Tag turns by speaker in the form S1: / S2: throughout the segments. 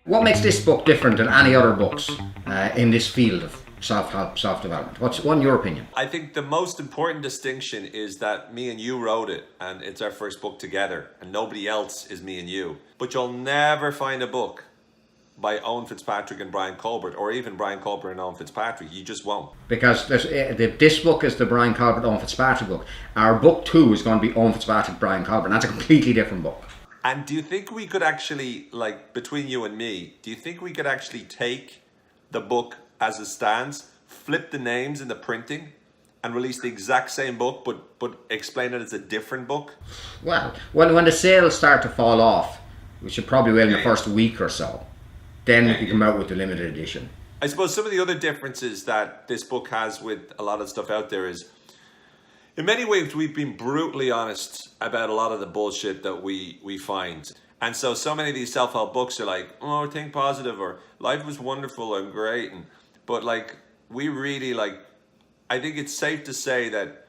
S1: What makes this book different than any other books in this field of self-help, self-development? What's in your opinion?
S2: I think the most important distinction is that me and you wrote it, and it's our first book together, and nobody else is me and you. But you'll never find a book by Owen Fitzpatrick and Brian Colbert, or even Brian Colbert and Owen Fitzpatrick. You just won't.
S1: Because this book is the Brian Colbert, Owen Fitzpatrick book. Our book 2 is going to be Owen Fitzpatrick, Brian Colbert, and that's a completely different book.
S2: And do you think we could actually, like, between you and me, do you think we could actually take the book as it stands, flip the names in the printing, and release the exact same book, but explain it as a different book?
S1: Well, when the sales start to fall off, which it probably will in the first week or so, then we can come out with the limited edition.
S2: I suppose some of the other differences that this book has with a lot of stuff out there is, in many ways, we've been brutally honest about a lot of the bullshit that we find. And so many of these self-help books are like, oh, think positive, or life was wonderful and great. But like, we really I think it's safe to say that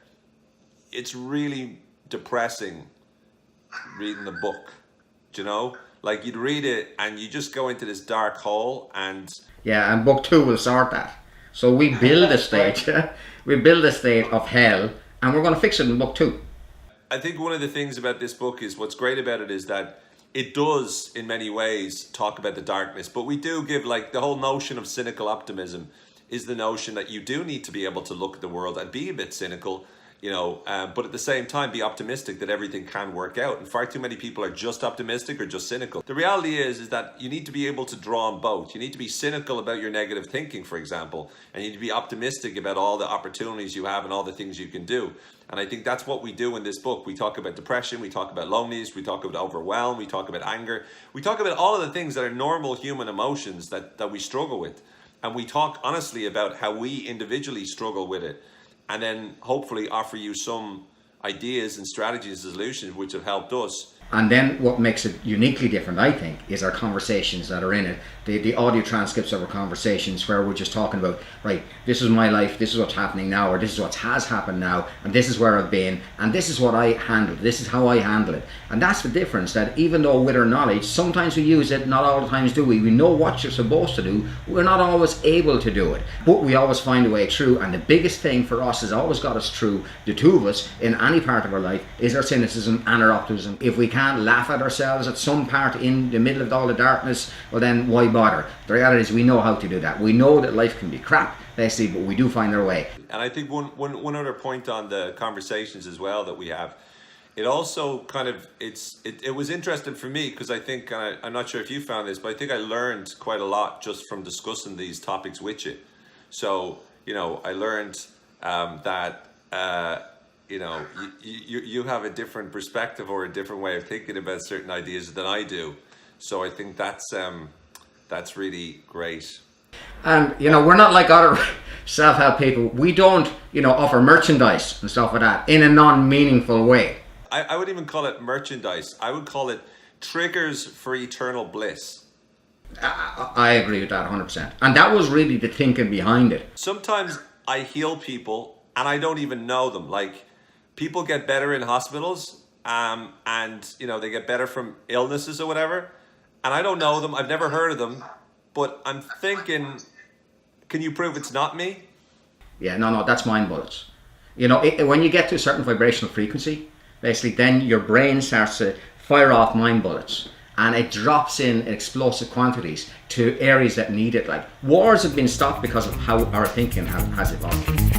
S2: it's really depressing reading the book, do you know? Like, you'd read it and you just go into this dark hole and...
S1: Yeah, and book 2 will sort that. So we build a state, we build a state of hell, and we're going to fix it in book 2.
S2: I think one of the things about this book is, what's great about it is that it does, in many ways, talk about the darkness, but we do give, like, the whole notion of cynical optimism is the notion that you do need to be able to look at the world and be a bit cynical, you know, but at the same time be optimistic that everything can work out. And far too many people are just optimistic or just cynical. The reality is that you need to be able to draw on both. You need to be cynical about your negative thinking, for example, and you need to be optimistic about all the opportunities you have and all the things you can do. And I think that's what we do in this book. We talk about depression, we talk about loneliness, we talk about overwhelm, we talk about anger. We talk about all of the things that are normal human emotions that we struggle with. And we talk honestly about how we individually struggle with it. And then hopefully offer you some ideas and strategies and solutions which have helped us.
S1: And then what makes it uniquely different, I think, is our conversations that are in it. The audio transcripts of our conversations where we're just talking about, right, this is my life, this is what's happening now, or this is what has happened now, and this is where I've been, and this is what I handled, this is how I handle it. And that's the difference, that even though with our knowledge, sometimes we use it, not all the times do we. We know what you're supposed to do, we're not always able to do it. But we always find a way through, and the biggest thing for us has always got us through, the two of us, in any part of our life, is our cynicism and our optimism. If we can't laugh at ourselves at some part in the middle of all the darkness, well then why bother? The reality is we know how to do that. We know that life can be crap, basically, but we do find our way.
S2: And I think one other point on the conversations as well that we have, it also kind of, it was interesting for me because I think, I'm not sure if you found this, but I think I learned quite a lot just from discussing these topics with you. So, you know, I learned that you know, you have a different perspective or a different way of thinking about certain ideas than I do. So I think that's really great.
S1: And, you know, we're not like other self-help people. We don't, you know, offer merchandise and stuff like that in a non-meaningful way.
S2: I would even call it merchandise. I would call it triggers for eternal bliss.
S1: I agree with that 100%. And that was really the thinking behind it.
S2: Sometimes I heal people and I don't even know them. Like, people get better in hospitals and, you know, they get better from illnesses or whatever. And I don't know them. I've never heard of them. But I'm thinking, can you prove it's not me?
S1: Yeah, no, that's mind bullets. You know, when you get to a certain vibrational frequency, basically then your brain starts to fire off mind bullets. And it drops in explosive quantities to areas that need it. Like, wars have been stopped because of how our thinking has evolved.